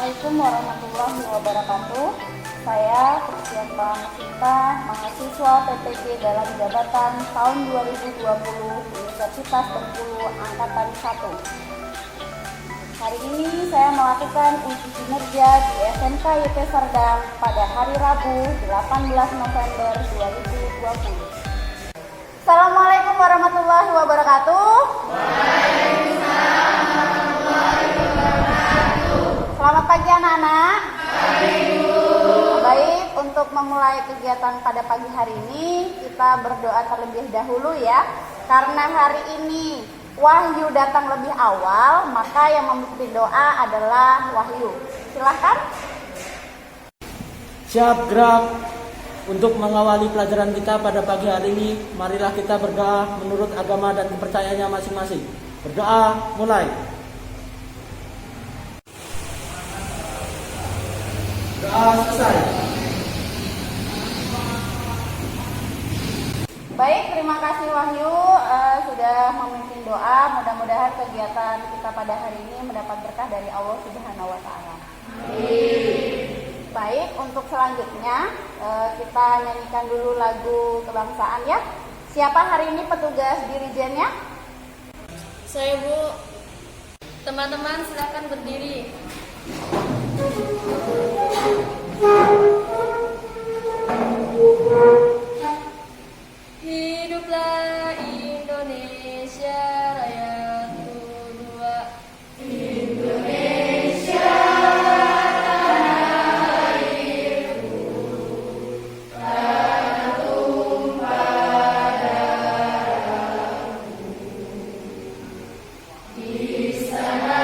Assalamualaikum warahmatullahi wabarakatuh. Saya Kristianto Sinta, mahasiswa PPG dalam jabatan tahun 2020 Universitas Bengkulu Angkatan 1. Hari ini saya melakukan uji kinerja di SMK YP Serdang pada hari Rabu 18 November 2020. Assalamualaikum warahmatullahi wabarakatuh. Selamat pagi anak-anak. Baik, untuk memulai kegiatan pada pagi hari ini kita berdoa terlebih dahulu ya. Karena hari ini wahyu datang lebih awal, maka yang memimpin doa adalah Wahyu. Silahkan. Siap gerak. Untuk mengawali pelajaran kita pada pagi hari ini, marilah kita berdoa menurut agama dan kepercayaannya masing-masing. Berdoa mulai. Doa selesai. Baik, terima kasih Wahyu sudah memimpin doa. Mudah-mudahan kegiatan kita pada hari ini mendapat berkah dari Allah Subhanahu wa Ta'ala. Baik, untuk selanjutnya kita nyanyikan dulu lagu kebangsaan ya. Siapa hari ini petugas dirijennya? Saya, Bu. Teman-teman silakan berdiri. Hiduplah Indonesia Raya kedua. Indonesia tanah airku, tanah tumpah darahku. Di sana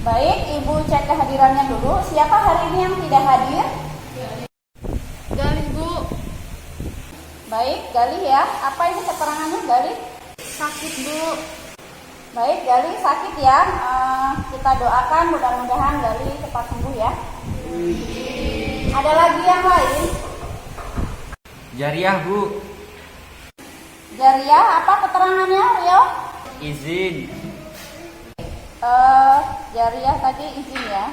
Baik, Ibu cek kehadirannya dulu. Siapa hari ini yang tidak hadir? Galih, Bu. Baik, Galih ya. Apa ini keterangannya Galih? Sakit, Bu. Baik, Galih sakit ya. Kita doakan mudah-mudahan Galih cepat sembuh ya. Ada lagi yang lain? Jariah, Bu. Jariah, apa keterangannya Rio? Izin. Jariah tadi izin ya.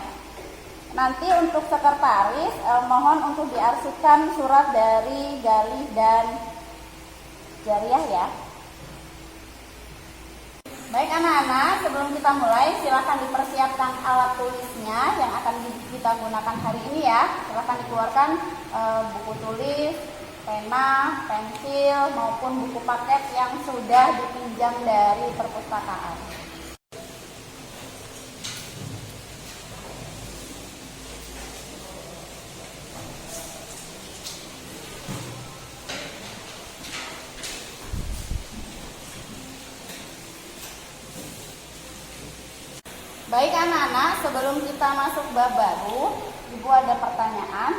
Nanti untuk sekretaris mohon untuk diarsipkan surat dari Galih dan Jariah ya. Baik anak-anak, sebelum kita mulai silakan dipersiapkan alat tulisnya yang akan kita gunakan hari ini ya. Silakan dikeluarkan buku tulis, pena, pensil maupun buku paket yang sudah dipinjam dari perpustakaan. Baik anak-anak, sebelum kita masuk bab baru, Ibu ada pertanyaan.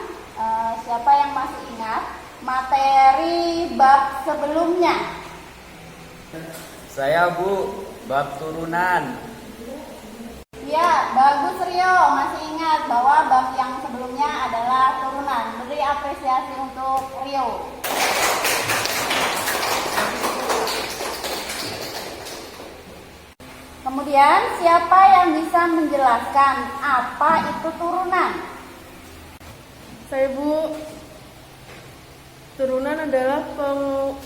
Siapa yang masih ingat materi bab sebelumnya? Saya Bu, bab turunan. Ya, bagus Rio, masih ingat bahwa bab yang sebelumnya adalah turunan. Beri apresiasi untuk Rio. Kemudian, siapa yang bisa menjelaskan apa itu turunan? Saya Bu. Turunan adalah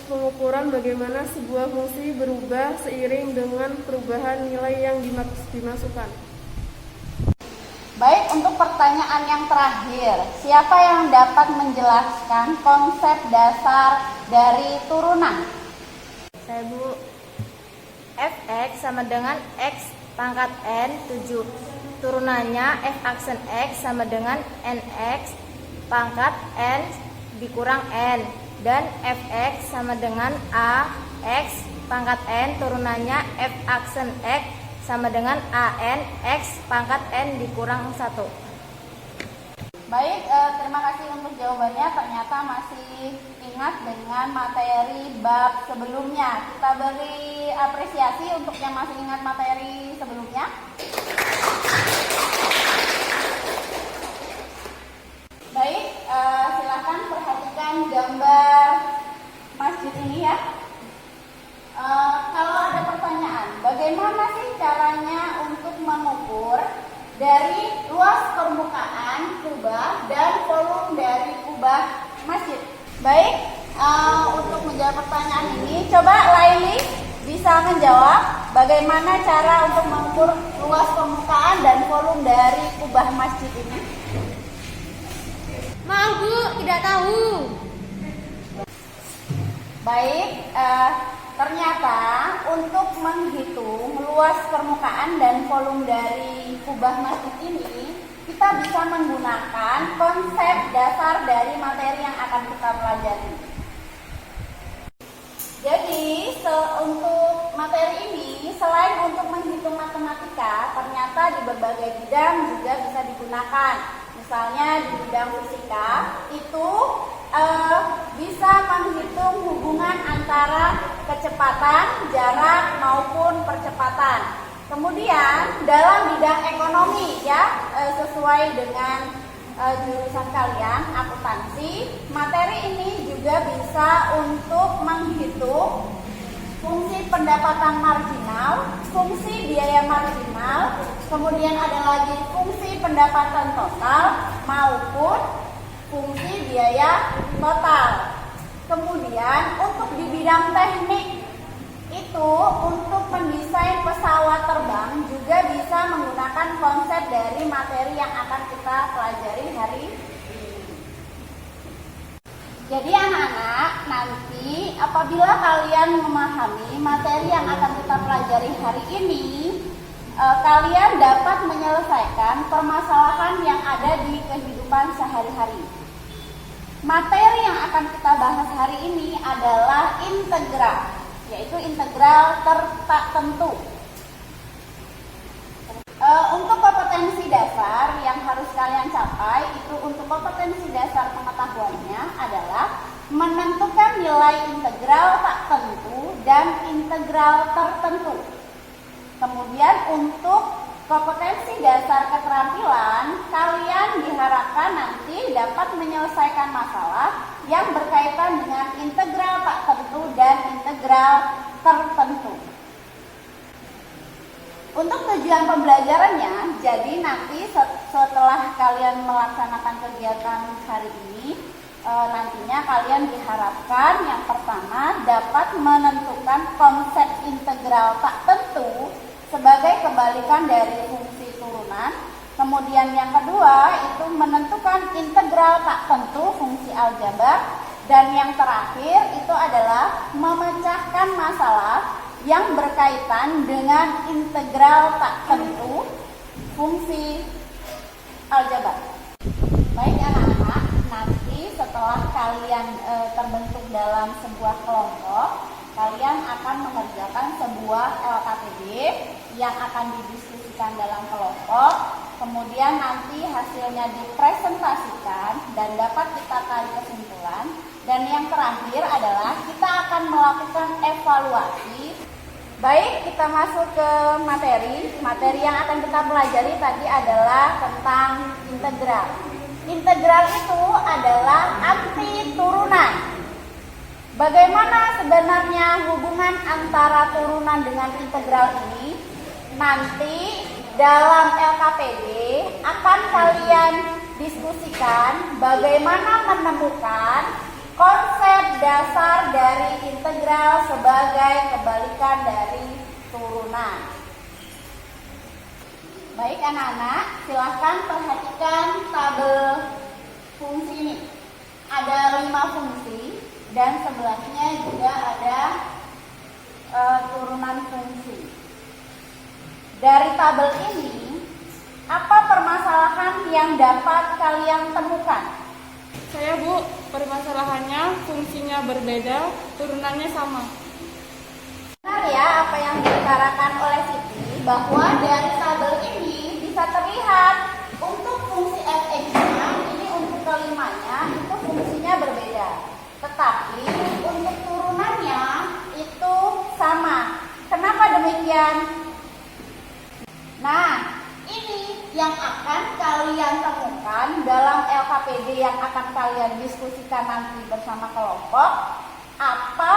pengukuran bagaimana sebuah fungsi berubah seiring dengan perubahan nilai yang dimasukkan. Baik, untuk pertanyaan yang terakhir, siapa yang dapat menjelaskan konsep dasar dari turunan? Saya Bu. Fx sama dengan X pangkat N 7. Turunannya F aksen X sama dengan NX pangkat N dikurang N. Dan Fx sama dengan AX pangkat N. Turunannya F aksen X sama dengan AN X pangkat N dikurang 1. Baik, terima kasih untuk jawabannya. Ternyata masih ingat dengan materi bab sebelumnya. Kita beri apresiasi untuk yang masih ingat materi sebelumnya. Baik, silakan perhatikan gambar masjid ini ya. Kalau ada pertanyaan, bagaimana sih caranya untuk mengukur dari luas permukaan kubah dan volume dari kubah masjid? Baik, untuk menjawab pertanyaan ini, coba Laili bisa menjawab bagaimana cara untuk mengukur luas permukaan dan volume dari kubah masjid ini? Maaf Bu, tidak tahu. Baik, ternyata untuk menghitung luas permukaan dan volume dari kubah masjid ini, kita bisa menggunakan konsep dasar dari materi yang akan kita pelajari. Jadi, untuk materi ini, selain untuk menghitung matematika, ternyata di berbagai bidang juga bisa digunakan. Misalnya di bidang fisika, itu bisa menghitung hubungan antara kecepatan, jarak, maupun percepatan. Kemudian dalam bidang ekonomi ya, sesuai dengan jurusan kalian, akuntansi, materi ini juga bisa untuk menghitung fungsi pendapatan marginal, fungsi biaya marginal, kemudian ada lagi fungsi pendapatan total maupun fungsi biaya total. Kemudian untuk di bidang teknik itu untuk mendesain pesawat terbang juga bisa menggunakan konsep dari materi yang akan kita pelajari hari ini. Jadi anak-anak, nanti apabila kalian memahami materi yang akan kita pelajari hari ini, kalian dapat menyelesaikan permasalahan yang ada di kehidupan sehari-hari. Materi yang akan kita bahas hari ini adalah integral, yaitu integral tertentu. Untuk kompetensi dasar yang harus kalian capai, itu untuk kompetensi dasar pengetahuannya adalah menentukan nilai integral tak tentu dan integral tertentu. Kemudian untuk kompetensi dasar keterampilan, kalian diharapkan nanti dapat menyelesaikan masalah yang berkaitan dengan integral tak tentu dan integral tertentu. Untuk tujuan pembelajarannya, jadi nanti setelah kalian melaksanakan kegiatan hari ini, Nantinya kalian diharapkan yang pertama dapat menentukan konsep integral tak tentu sebagai kebalikan dari fungsi turunan. Kemudian yang kedua itu menentukan integral tak tentu fungsi aljabar. Dan yang terakhir itu adalah memecahkan masalah yang berkaitan dengan integral tak tentu fungsi aljabar. Baik anak-anak, nanti setelah kalian terbentuk dalam sebuah kelompok, kalian akan mengerjakan sebuah LKPD yang akan didiskusikan dalam kelompok. Kemudian nanti hasilnya dipresentasikan dan dapat kita tarik kesimpulan. Dan yang terakhir adalah kita akan melakukan evaluasi. Baik, kita masuk ke materi. Materi yang akan kita pelajari tadi adalah tentang integral. Integral itu adalah arti turunan. Bagaimana sebenarnya hubungan antara turunan dengan integral ini? Nanti dalam LKPD akan kalian diskusikan bagaimana menemukan konsep dasar dari integral sebagai kebalikan dari turunan. Baik anak-anak, silahkan perhatikan tabel fungsi ini. Ada 5 fungsi dan sebelahnya juga ada turunan fungsi. Dari tabel ini, apa permasalahan yang dapat kalian temukan? Saya Bu, permasalahannya fungsinya berbeda, turunannya sama. Benar ya apa yang diutarakan oleh Siti, bahwa dari tabel ini bisa terlihat untuk fungsi fx-nya, ini untuk kelimanya, itu fungsinya berbeda. Tetapi untuk turunannya itu sama. Kenapa demikian? Nah, ini yang akan kalian temukan dalam LKPD yang akan kalian diskusikan nanti bersama kelompok. Apa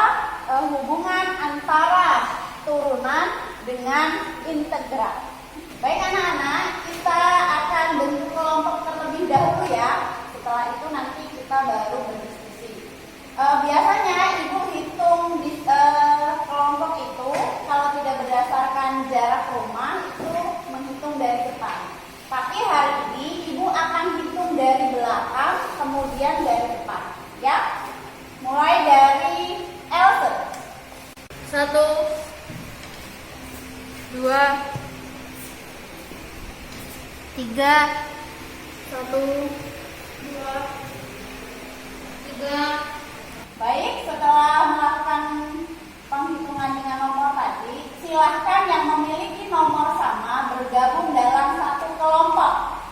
hubungan antara turunan dengan integral? Baik anak-anak, kita akan bentuk kelompok terlebih dahulu ya. Setelah itu nanti kita baru berdiskusi. Biasanya ibu hitung di kelompok itu kalau tidak berdasarkan jarak rumah itu menghitung dari depan. Tapi hari ini ibu akan hitung dari belakang kemudian dari depan, ya. Mulai dari Else. 1, 2, 3, 1, 2, 3. Baik, setelah melakukan penghitungan dengan nomor tadi, silahkan yang memiliki nomor sama bergabung dalam satu kelompok.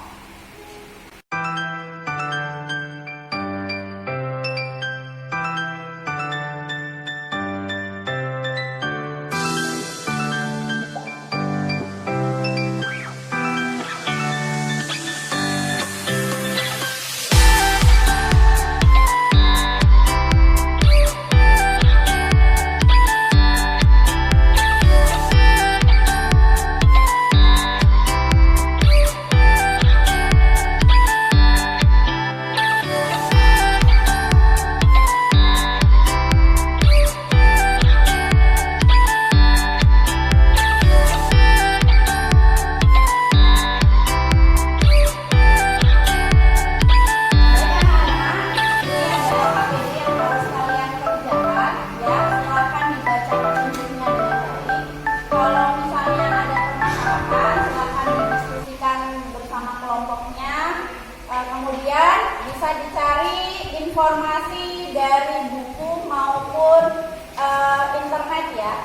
Informasi dari buku maupun internet ya.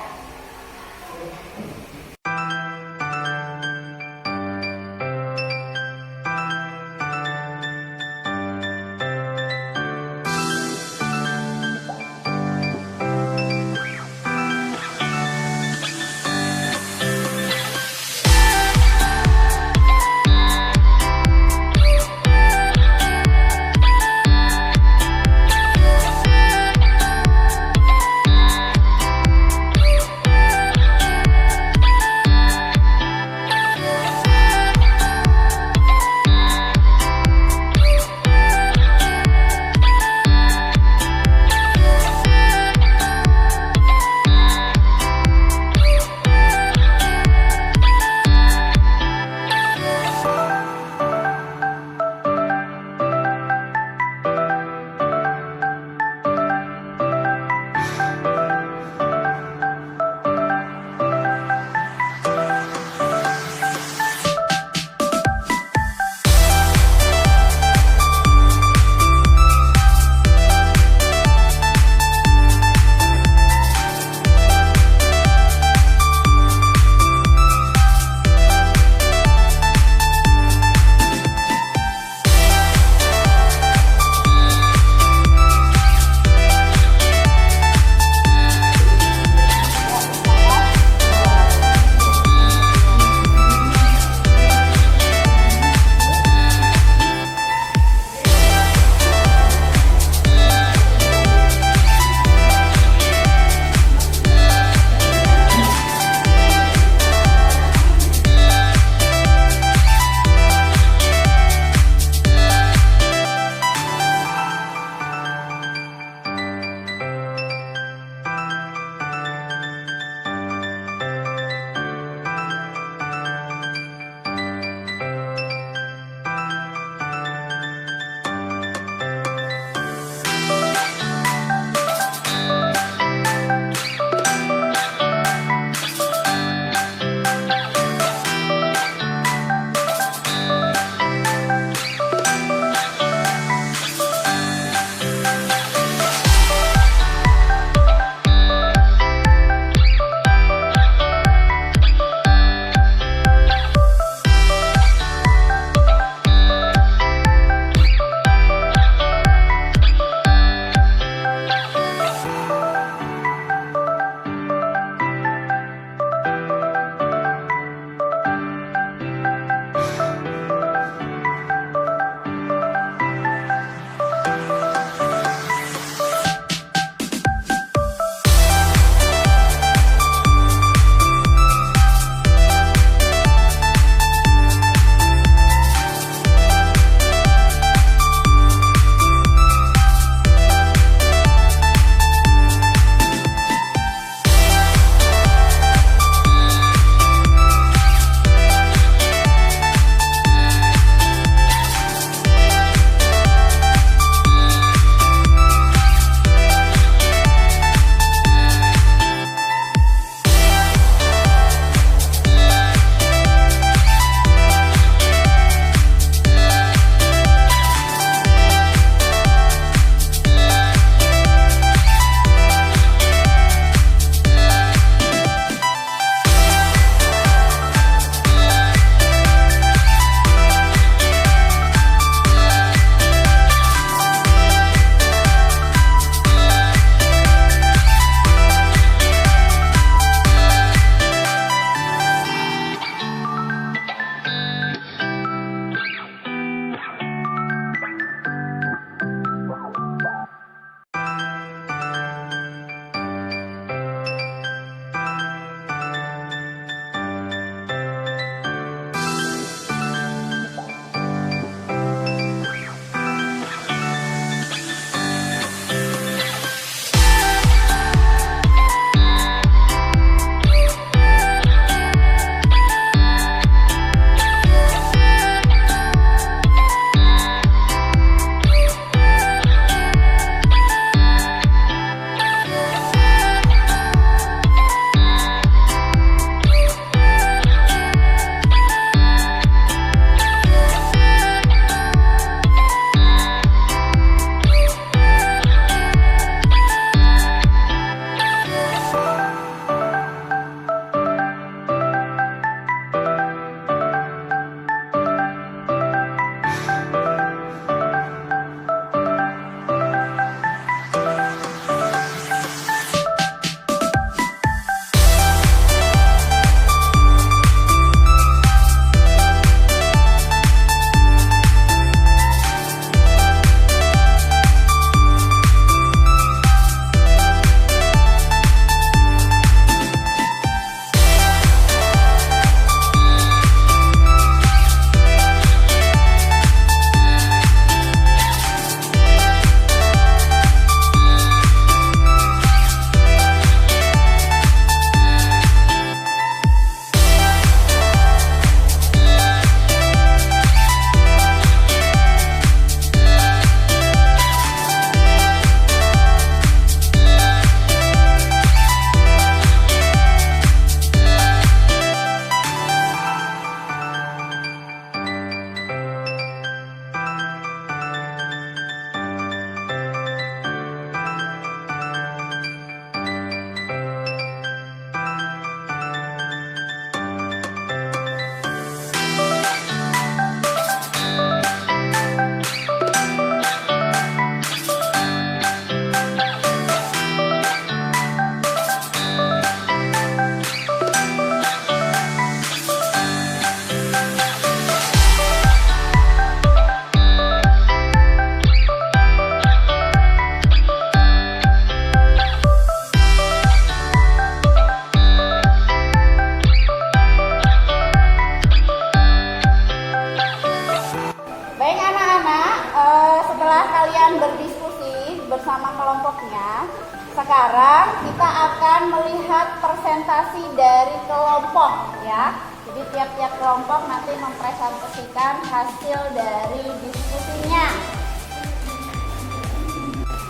bersama kelompoknya. Sekarang kita akan melihat presentasi dari kelompok ya. Jadi tiap-tiap kelompok nanti mempresentasikan hasil dari diskusinya.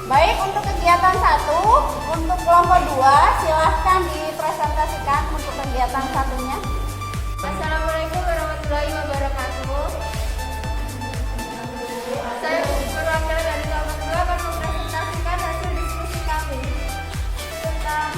Baik, untuk kegiatan 1, untuk kelompok 2 silahkan dipresentasikan untuk kegiatan satunya. Assalamualaikum warahmatullahi wabarakatuh. Saya perwakilan dari kelompok 2 akan mempresentasikan hasil diskusi kami tentang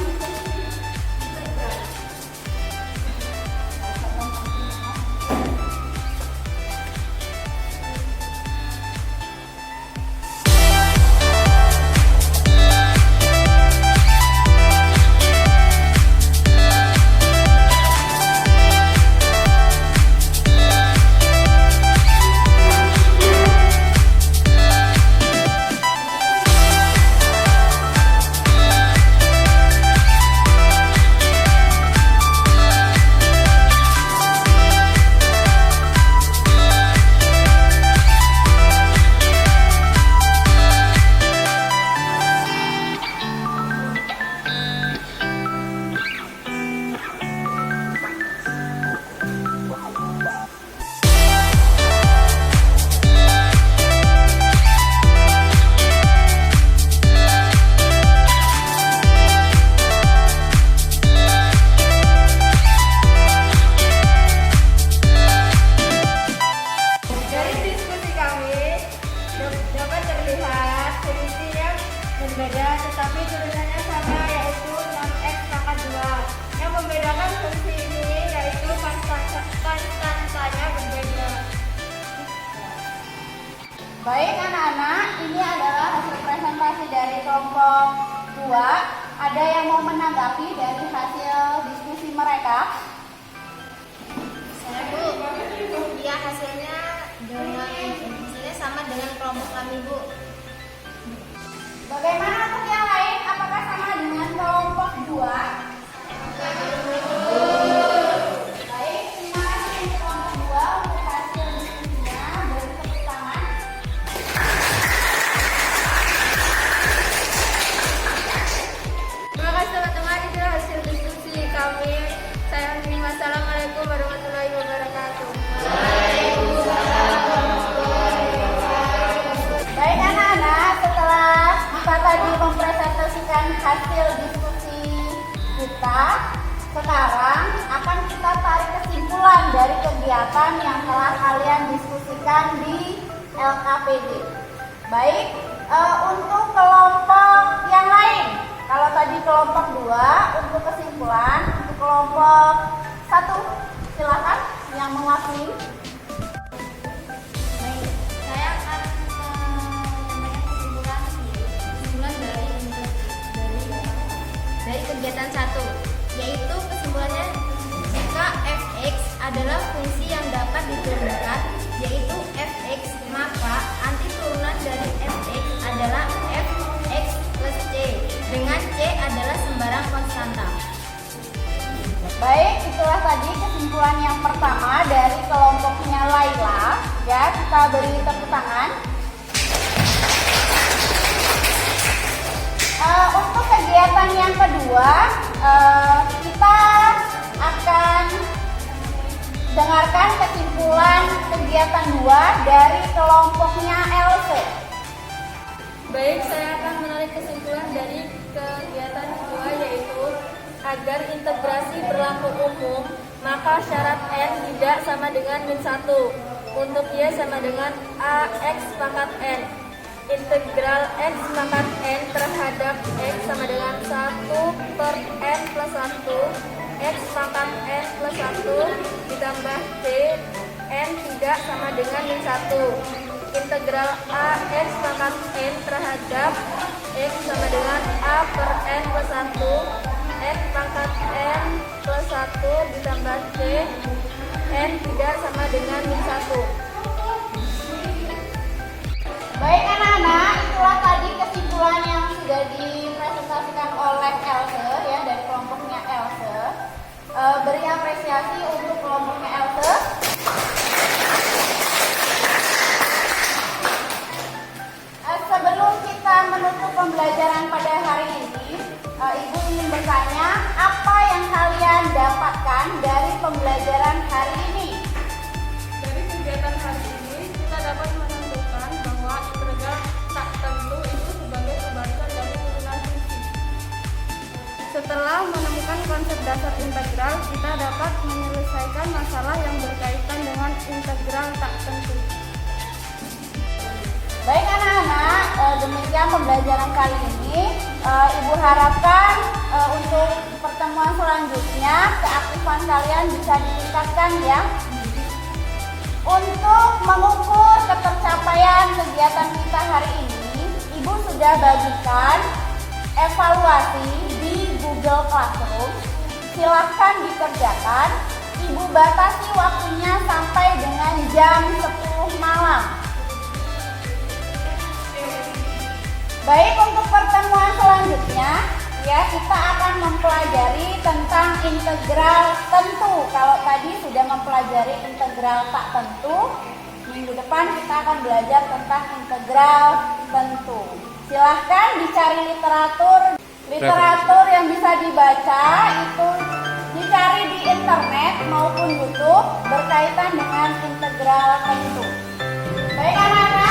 dapat terlihat fungsinya berbeda tetapi tulisannya sama, yaitu 6x pangkat 2. Yang membedakan fungsi ini yaitu konstantanya berbeda. Baik anak-anak, ini adalah hasil presentasi dari kelompok 2. Ada yang mau menanggapi dari hasil diskusi mereka? Saya Bu, ya hasilnya sama dengan kelompok kami Bu. Bagaimana untuk yang lain? Apakah sama dengan kelompok 2? Baik, terima kasih untuk kelompok 2 untuk hasil diskusinya. Beri tepuk tangan. Terima kasih teman-teman, itu hasil diskusi kami. Saya Andini, wassalamualaikum warahmatullahi wabarakatuh. Baik anak-anak, setelah kita tadi mempresentasikan hasil diskusi kita, sekarang akan kita tarik kesimpulan dari kegiatan yang telah kalian diskusikan di LKPD. Baik, untuk kelompok yang lain, kalau tadi kelompok 2 untuk kesimpulan, untuk kelompok 1 silakan yang mewakili. Saya akan menyampaikan kesimpulan dari kegiatan 1, yaitu kesimpulannya jika fx adalah fungsi yang dapat diturunkan, yaitu fx, maka anti turunan dari fx adalah fx plus c, dengan c adalah sembarang konstanta. Baik, itulah tadi kesimpulan yang pertama dari kelompoknya Laila. Ya, kita beri tepuk tangan. Untuk kegiatan yang kedua, kita akan dengarkan kesimpulan kegiatan 2 dari kelompoknya Else. Baik, saya akan menarik kesimpulan dari kegiatan kedua, yaitu agar integrasi berlaku umum, maka syarat n tidak sama dengan min 1. Untuk y sama dengan ax pangkat n. Integral x pangkat n terhadap x sama dengan 1 per n plus 1. X pangkat n plus 1 ditambah c, n tidak sama dengan min 1. Integral ax pangkat n terhadap x sama dengan a per n plus 1. N pangkat n plus 1 ditambah c, n tidak sama dengan min 1. Baik anak-anak, itulah tadi kesimpulan yang sudah dipresentasikan oleh Else ya, dari kelompoknya Else. Beri apresiasi untuk kelompoknya Else. Sebelum kita menutup Setelah menemukan konsep dasar integral, kita dapat menyelesaikan masalah yang berkaitan dengan integral tak tentu. Baik anak-anak, demikian pembelajaran kali ini. Ibu harapkan untuk pertemuan selanjutnya keaktifan kalian bisa ditingkatkan ya. Untuk mengukur ketercapaian kegiatan kita hari ini, Ibu sudah bagikan evaluasi di Google Classroom. Silahkan dikerjakan. Ibu batasi waktunya sampai dengan jam 10 malam. Baik, untuk pertemuan selanjutnya ya kita akan mempelajari tentang integral tentu. Kalau tadi sudah mempelajari integral tak tentu, minggu depan kita akan belajar tentang integral tentu. Silahkan dicari literatur yang bisa dibaca itu dicari di internet maupun YouTube berkaitan dengan integral tentu. Baik anak-anak.